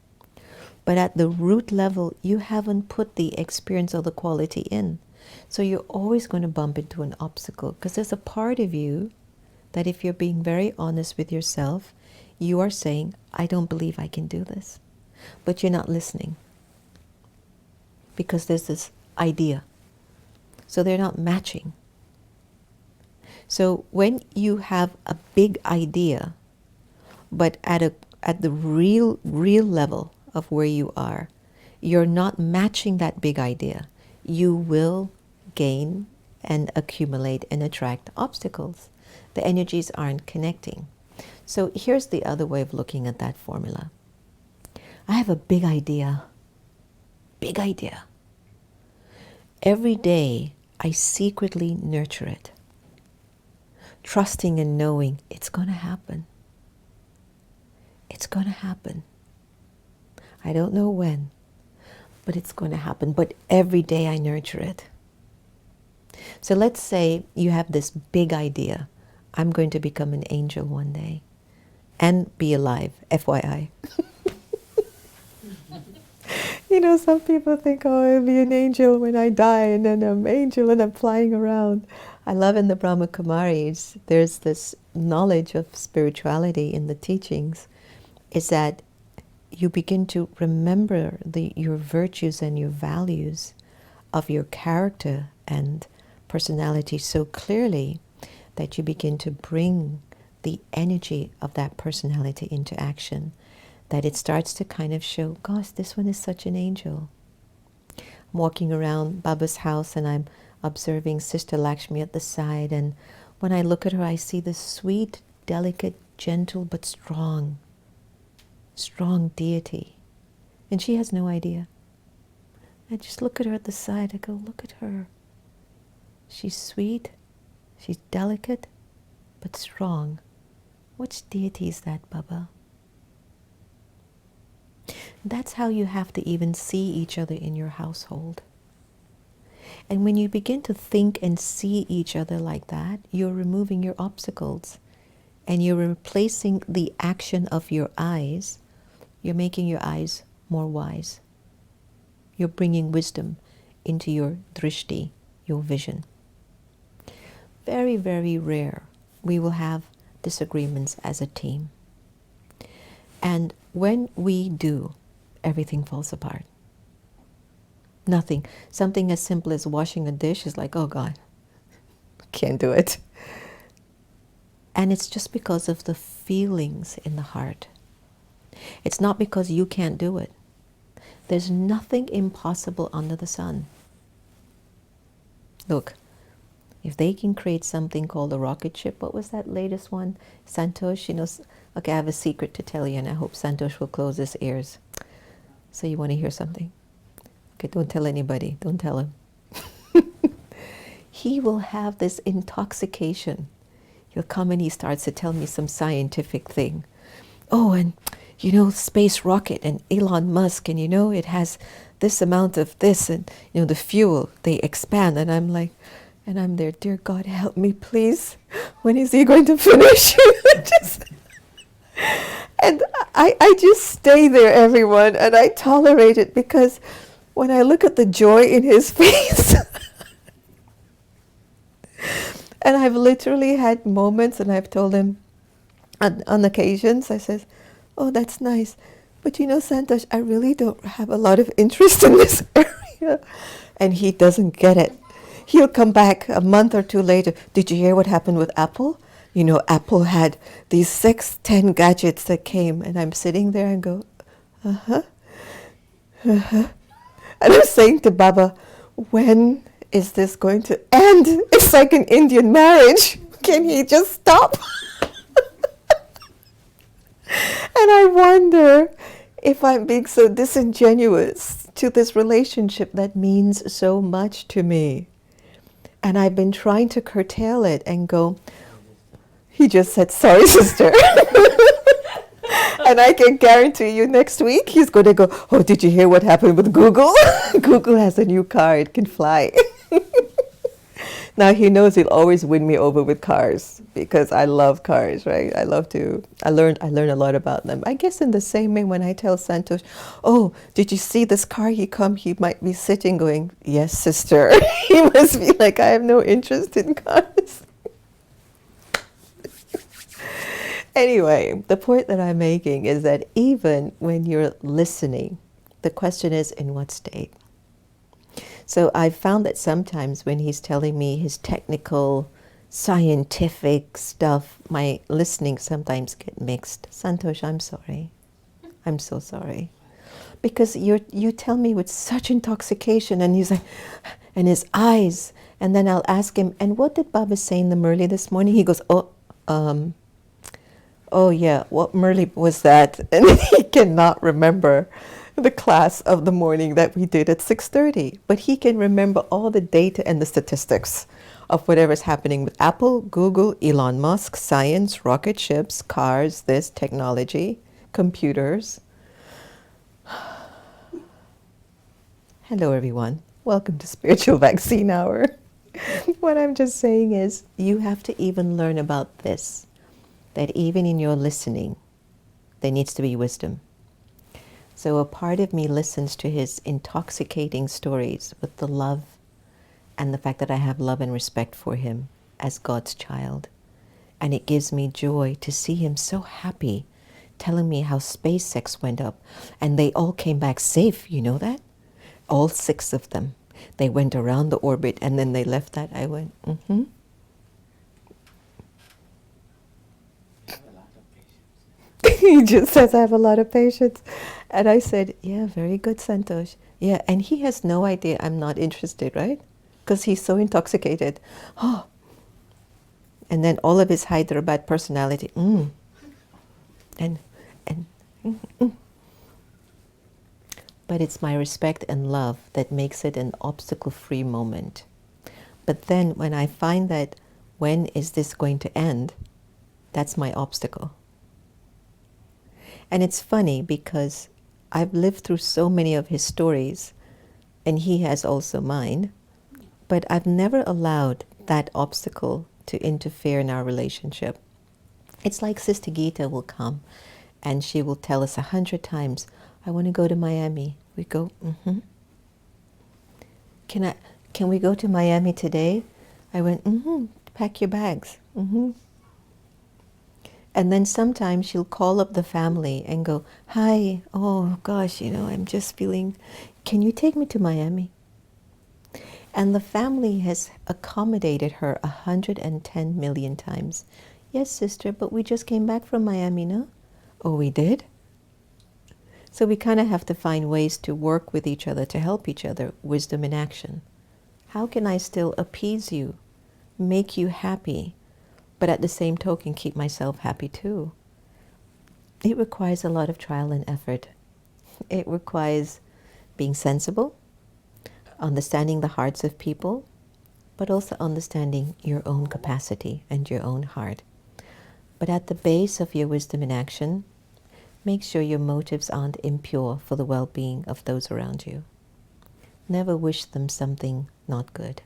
But at the root level, you haven't put the experience or the quality in. So you're always going to bump into an obstacle because there's a part of you that if you're being very honest with yourself, you are saying, I don't believe I can do this. But you're not listening. Because there's this idea. So they're not matching. So when you have a big idea, but at the real level of where you are, you're not matching that big idea, you will gain and accumulate and attract obstacles. The energies aren't connecting. So here's the other way of looking at that formula. I have a big idea. Big idea. Every day I secretly nurture it, trusting and knowing it's going to happen. It's going to happen. I don't know when, but it's going to happen. But every day I nurture it. So let's say you have this big idea. I'm going to become an angel one day and be alive, FYI. You know, some people think, oh, I'll be an angel when I die, and then I'm an angel and I'm flying around. I love in the Brahma Kumaris, there's this knowledge of spirituality in the teachings, is that you begin to remember your virtues and your values of your character and personality so clearly that you begin to bring the energy of that personality into action, that it starts to kind of show, gosh, this one is such an angel. I'm walking around Baba's house and I'm observing Sister Lakshmi at the side, and when I look at her, I see this sweet, delicate, gentle, but strong deity. And she has no idea. I just look at her at the side, I go, look at her. She's sweet, she's delicate, but strong. Which deity is that, Baba? That's how you have to even see each other in your household. And when you begin to think and see each other like that, you're removing your obstacles and you're replacing the action of your eyes. You're making your eyes more wise. You're bringing wisdom into your drishti, your vision. Very, very rare we will have disagreements as a team. And when we do, everything falls apart. Nothing. Something as simple as washing a dish is like, oh God, can't do it. And it's just because of the feelings in the heart. It's not because you can't do it. There's nothing impossible under the sun. Look, if they can create something called a rocket ship, what was that latest one? Santosh, you know, okay, I have a secret to tell you, and I hope Santosh will close his ears. So you want to hear something? Okay, don't tell anybody. Don't tell him. He will have this intoxication. He'll come and he starts to tell me some scientific thing. Oh, and you know, space rocket and Elon Musk, and you know, it has this amount of this, and you know, the fuel, they expand. And I'm like, and I'm there, dear God, help me, please. When is he going to finish? And I just stay there, everyone, and I tolerate it, because when I look at the joy in his face, and I've literally had moments, and I've told him on occasions, I says, oh, that's nice, but you know, Santosh, I really don't have a lot of interest in this area. And he doesn't get it. He'll come back a month or two later. Did you hear what happened with Apple? You know, Apple had these 6-10 gadgets that came, and I'm sitting there and go, uh-huh. And I'm saying to Baba, when is this going to end? It's like an Indian marriage. Can he just stop? And I wonder if I'm being so disingenuous to this relationship that means so much to me. And I've been trying to curtail it and go, he just said, sorry, sister. And I can guarantee you next week he's going to go, oh, did you hear what happened with Google? Google has a new car, it can fly. Now he knows he'll always win me over with cars, because I love cars, right? I learn a lot about them. I guess in the same way when I tell Santosh, oh, did you see this car? He might be sitting going, yes, sister. He must be like, I have no interest in cars. Anyway, the point that I'm making is that even when you're listening, the question is, in what state? So I've found that sometimes when he's telling me his technical, scientific stuff, my listening sometimes get mixed. Santosh, I'm sorry. I'm so sorry. Because you tell me with such intoxication, and he's like, and his eyes, and then I'll ask him, and what did Baba say in the Murli this morning? He goes, oh yeah, what Murli was that? And he cannot remember the class of the morning that we did at 6:30. But he can remember all the data and the statistics of whatever's happening with Apple, Google, Elon Musk, science, rocket ships, cars, this, technology, computers. Hello everyone, welcome to Spiritual Vaccine Hour. What I'm just saying is, you have to even learn about this, that even in your listening, there needs to be wisdom. So a part of me listens to his intoxicating stories with the love and the fact that I have love and respect for him as God's child. And it gives me joy to see him so happy, telling me how SpaceX went up and they all came back safe, you know that? All 6 of them. They went around the orbit and then they left that. I went, mm-hmm. He just says, I have a lot of patience. And I said, yeah, very good, Santosh. Yeah, and he has no idea I'm not interested, right? Because he's so intoxicated. Oh. And then all of his Hyderabad personality. And But it's my respect and love that makes it an obstacle-free moment. But then when I find that, when is this going to end? That's my obstacle. And it's funny because I've lived through so many of his stories, and he has also mine, but I've never allowed that obstacle to interfere in our relationship. It's like Sister Gita will come, and she will tell us 100 times, I want to go to Miami. We go, mm-hmm. Can we go to Miami today? I went, mm-hmm, pack your bags, mm-hmm. And then sometimes she'll call up the family and go, hi, oh gosh, I'm just feeling, can you take me to Miami? And the family has accommodated her 110 million times. Yes, sister, but we just came back from Miami, no? Oh, we did? So we kind of have to find ways to work with each other, to help each other, wisdom in action. How can I still appease you, make you happy, but at the same token keep myself happy too? It requires a lot of trial and effort. It requires being sensible, understanding the hearts of people, but also understanding your own capacity and your own heart. But at the base of your wisdom in action, make sure your motives aren't impure for the well-being of those around you. Never wish them something not good.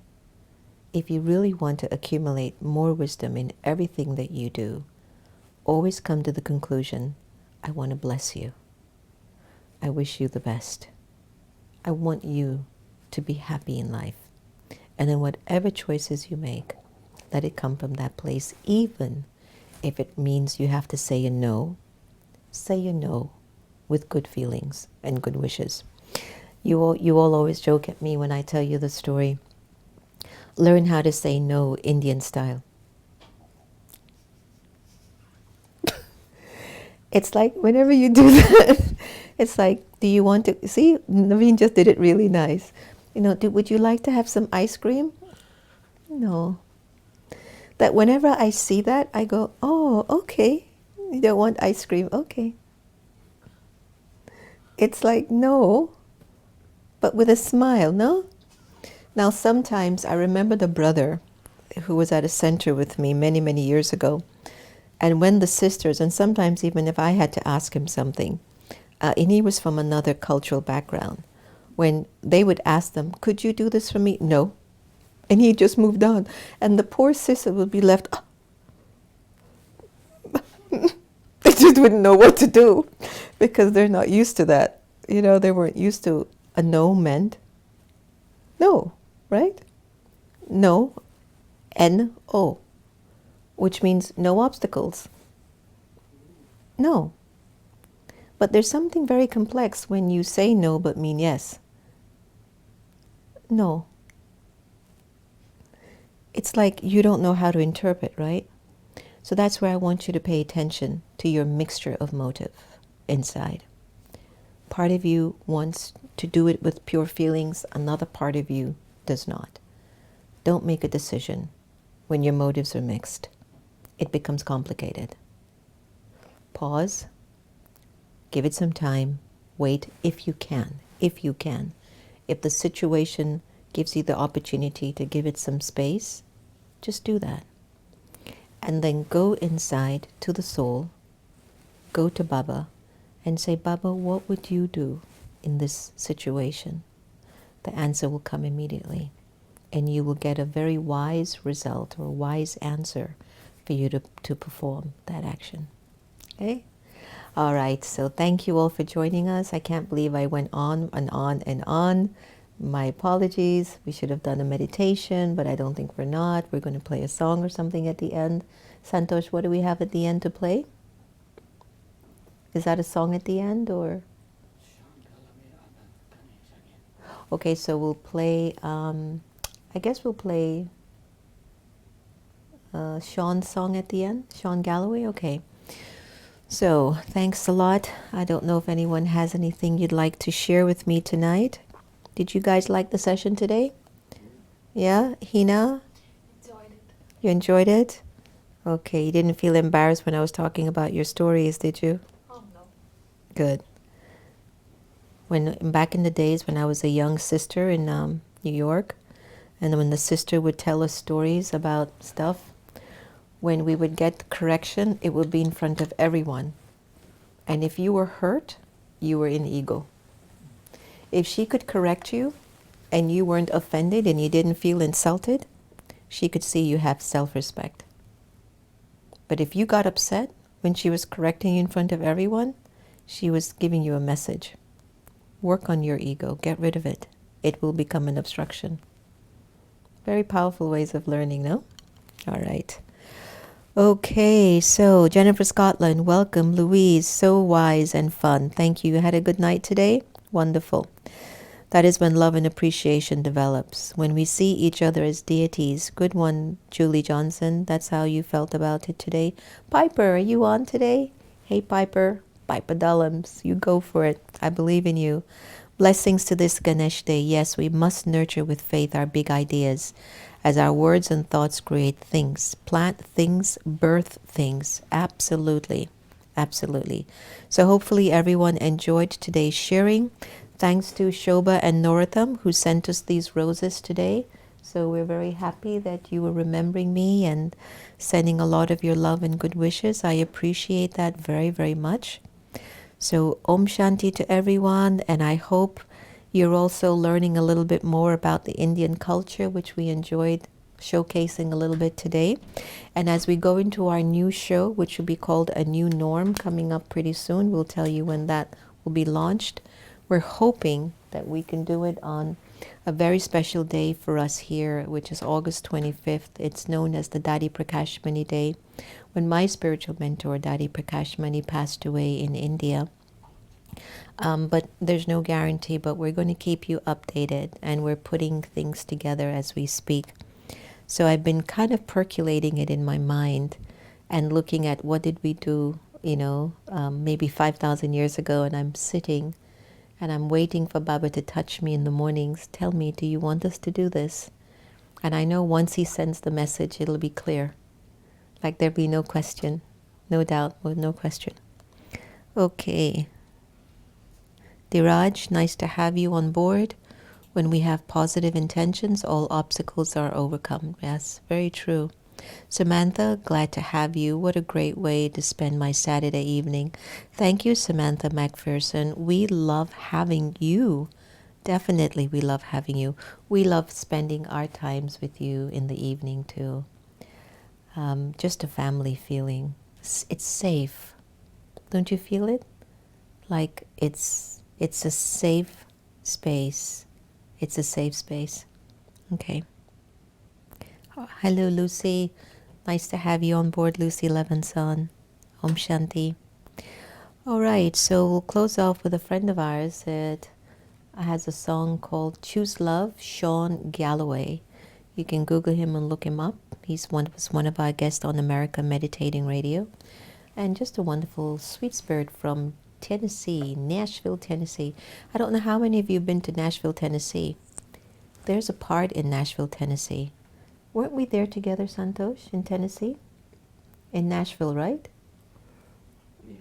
If you really want to accumulate more wisdom in everything that you do, always come to the conclusion, I want to bless you. I wish you the best. I want you to be happy in life. And then whatever choices you make, let it come from that place, even if it means you have to say a no. Say a no with good feelings and good wishes. You all always joke at me when I tell you the story. Learn how to say no Indian style. It's like whenever you do that, it's like, do you want to, see, Naveen just did it really nice. Would you like to have some ice cream? No. That whenever I see that, I go, oh, okay. You don't want ice cream? Okay. It's like, no, but with a smile, no? Now, sometimes I remember the brother who was at a center with me many, many years ago. And when the sisters, and sometimes even if I had to ask him something, and he was from another cultural background, when they would ask them, could you do this for me? No. And he just moved on. And the poor sister would be left, they just wouldn't know what to do because they're not used to that. They weren't used to a no meant no, right? No, N-O, which means no obstacles. No. But there's something very complex when you say no but mean yes. No. It's like you don't know how to interpret, right? So that's where I want you to pay attention to your mixture of motive inside. Part of you wants to do it with pure feelings, another part of you does not. Don't make a decision when your motives are mixed. It becomes complicated. Pause. Give it some time. Wait if you can. If you can. If the situation gives you the opportunity to give it some space, just do that. And then go inside to the soul. Go to Baba and say, Baba, what would you do in this situation? The answer will come immediately. And you will get a very wise result or a wise answer for you to perform that action. Okay? All right, so thank you all for joining us. I can't believe I went on and on and on. My apologies. We should have done a meditation, but I don't think we're not. We're going to play a song or something at the end. Santosh, what do we have at the end to play? Is that a song at the end or? Okay, so we'll play, I guess we'll play Sean's song at the end. Sean Galloway, okay. So thanks a lot. I don't know if anyone has anything you'd like to share with me tonight. Did you guys like the session today? Yeah, Hina? Enjoyed it. You enjoyed it? Okay, you didn't feel embarrassed when I was talking about your stories, did you? Oh, no. Good. Back in the days when I was a young sister in New York, and when the sister would tell us stories about stuff, when we would get the correction, it would be in front of everyone. And if you were hurt, you were in ego. If she could correct you and you weren't offended and you didn't feel insulted, she could see you have self-respect. But if you got upset when she was correcting you in front of everyone, she was giving you a message. Work on your ego. Get rid of it. It will become an obstruction. Very powerful ways of learning, no? All right. Okay, so Jennifer Scotland, welcome. Louise, so wise and fun. Thank you. You had a good night today? Wonderful. That is when love and appreciation develops. When we see each other as deities. Good one, Julie Johnson. That's how you felt about it today. Piper, are you on today? Hey, Piper. Piper Dullums. You go for it. I believe in you. Blessings to this Ganesh Day. Yes, we must nurture with faith our big ideas. As our words and thoughts create things, plant things, birth things. Absolutely. Absolutely. So hopefully everyone enjoyed today's sharing. Thanks to Shobha and Norotham who sent us these roses today. So we're very happy that you were remembering me and sending a lot of your love and good wishes. I appreciate that very, very much. So Om Shanti to everyone, and I hope you're also learning a little bit more about the Indian culture, which we enjoyed showcasing a little bit today. And as we go into our new show, which will be called A New Norm, coming up pretty soon, we'll tell you when that will be launched. We're hoping that we can do it on a very special day for us here, which is August 25th. It's known as the Dadi Prakash Mani Day, when my spiritual mentor, Dadi Prakash Mani, passed away in India. But there's no guarantee, but we're going to keep you updated, and we're putting things together as we speak. So I've been kind of percolating it in my mind and looking at what did we do, maybe 5,000 years ago, and I'm sitting and I'm waiting for Baba to touch me in the mornings. Tell me, do you want us to do this? And I know once he sends the message, it'll be clear. Like there'll be no question, no doubt, no question. Okay. Diraj, nice to have you on board. When we have positive intentions, all obstacles are overcome. Yes, very true. Samantha, glad to have you. What a great way to spend my Saturday evening. Thank you, Samantha McPherson. We love having you. Definitely, we love having you. We love spending our times with you in the evening, too. Just a family feeling. It's safe. Don't you feel it? Like it's a safe space. It's a safe space. Okay. Hello, Lucy. Nice to have you on board, Lucy Levinson. Om Shanti. All right, so we'll close off with a friend of ours that has a song called Choose Love, Sean Galloway. You can Google him and look him up. Was one of our guests on America Meditating Radio. And just a wonderful sweet spirit from Tennessee, Nashville, Tennessee. I don't know how many of you have been to Nashville, Tennessee. There's a part in Nashville, Tennessee. Weren't we there together, Santosh, in Tennessee? In Nashville, right? Yeah.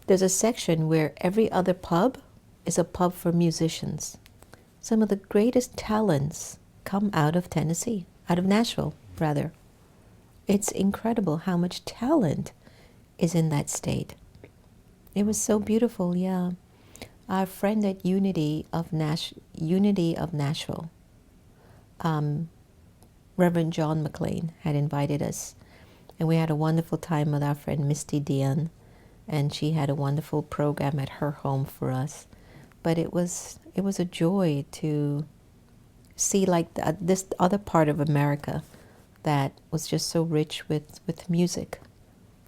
There's a section where every other pub is a pub for musicians. Some of the greatest talents come out of Tennessee, out of Nashville, rather. It's incredible how much talent is in that state. It was so beautiful, yeah. Our friend at Unity of Nashville, Reverend John McLean, had invited us, and we had a wonderful time with our friend Misty Dion, and she had a wonderful program at her home for us. But it was a joy to see like this other part of America that was just so rich with music.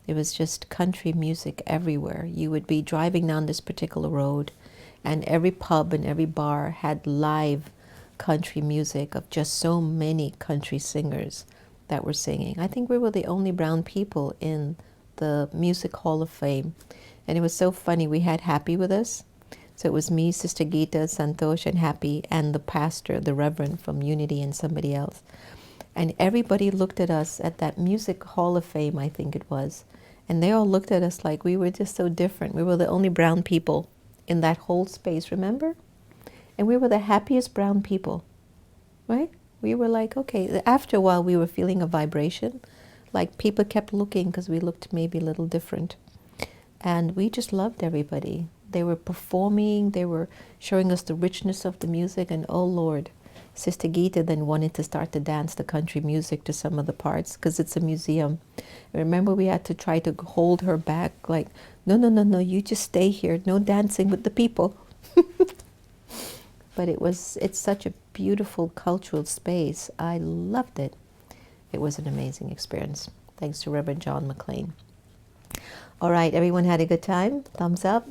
It was just country music everywhere. You would be driving down this particular road, and every pub and every bar had live country music of just so many country singers that were singing. I think we were the only brown people in the Music Hall of Fame. And it was so funny. We had Happy with us. So it was me, Sister Geeta, Santosh, and Happy, and the pastor, the Reverend from Unity, and somebody else. And everybody looked at us at that Music Hall of Fame, I think it was. And they all looked at us like we were just so different. We were the only brown people in that whole space, remember? And we were the happiest brown people, right? We were like, okay. After a while, we were feeling a vibration. Like people kept looking because we looked maybe a little different. And we just loved everybody. They were performing. They were showing us the richness of the music. And oh, Lord, Sister Geeta then wanted to start to dance the country music to some of the parts because it's a museum. Remember, we had to try to hold her back like, no, you just stay here. No dancing with the people. But it's such a beautiful cultural space. I loved it. It was an amazing experience. Thanks to Reverend John McLean. All right, everyone had a good time? Thumbs up.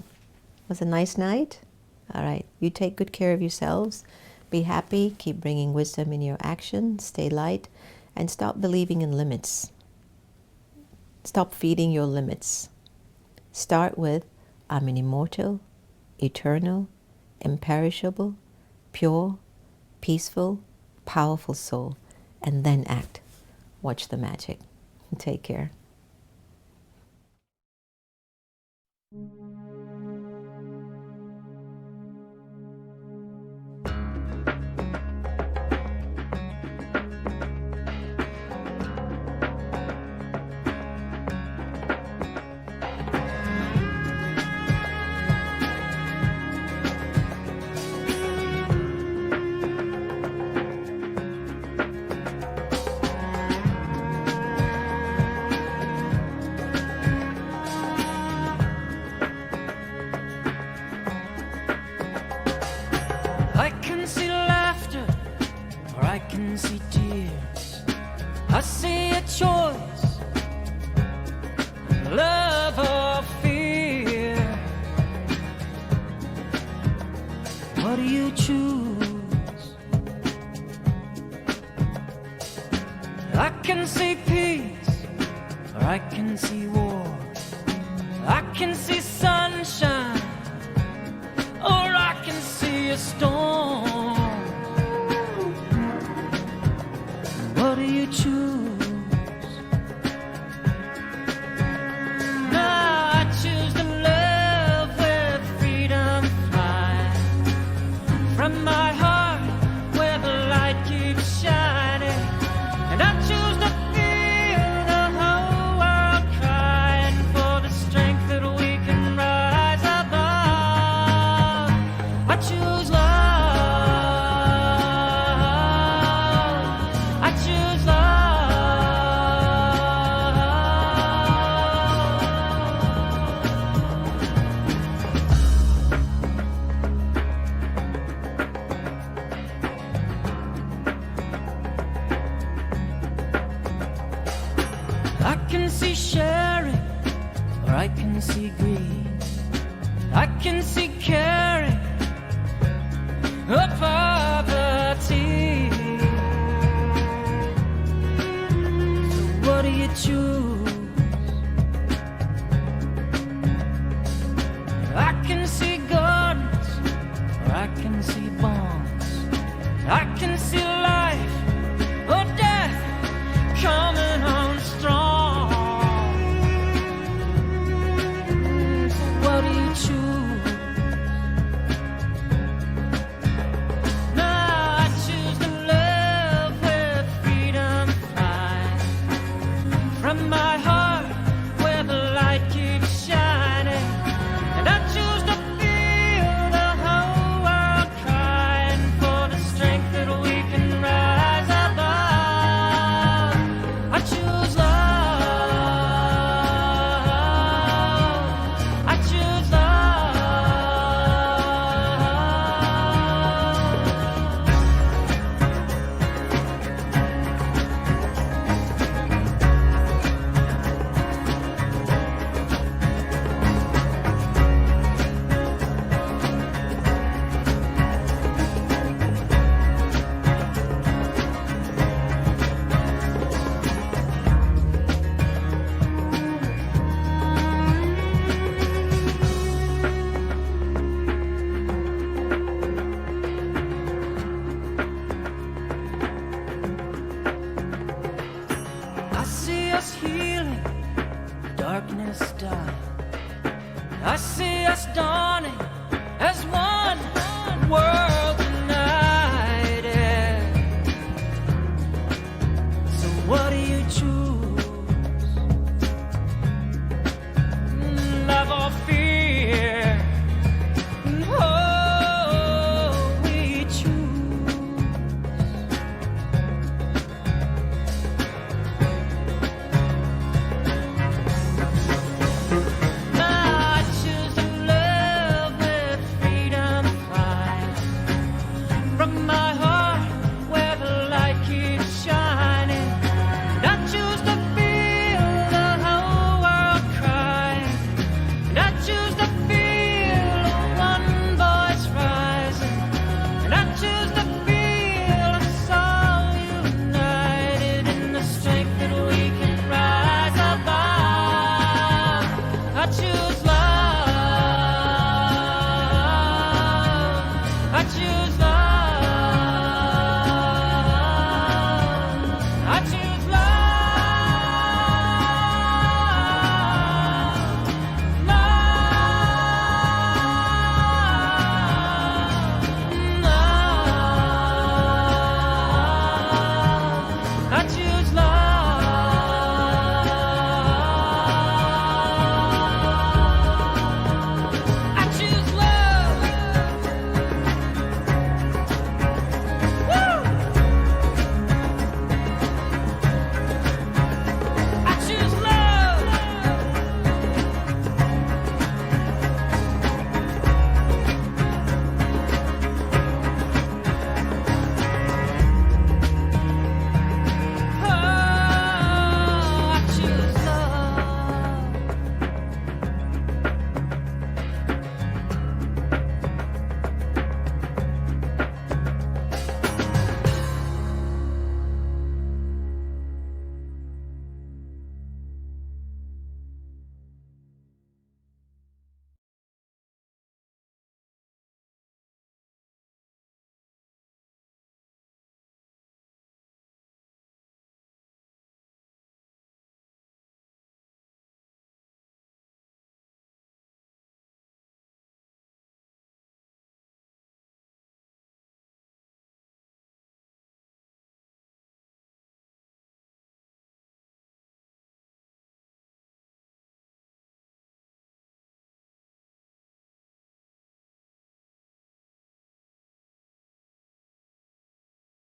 Was a nice night? All right, you take good care of yourselves. Be happy, keep bringing wisdom in your action, stay light, and stop believing in limits. Stop feeding your limits. Start with, I'm an immortal, eternal, imperishable, pure, peaceful, powerful soul, and then act. Watch the magic. Take care. I can see sharing, or I can see greed. I can see caring or poverty. So what do you choose? I can see gardens, or I can see bombs. I can see life or death coming on strong. So what do you choose? Now I choose to love where freedom flies from my heart, where the light keeps shining. And I choose to feel the whole world crying for the strength that we can rise above. I choose love. I choose I see us healing, darkness dying. I see us dawning as one world.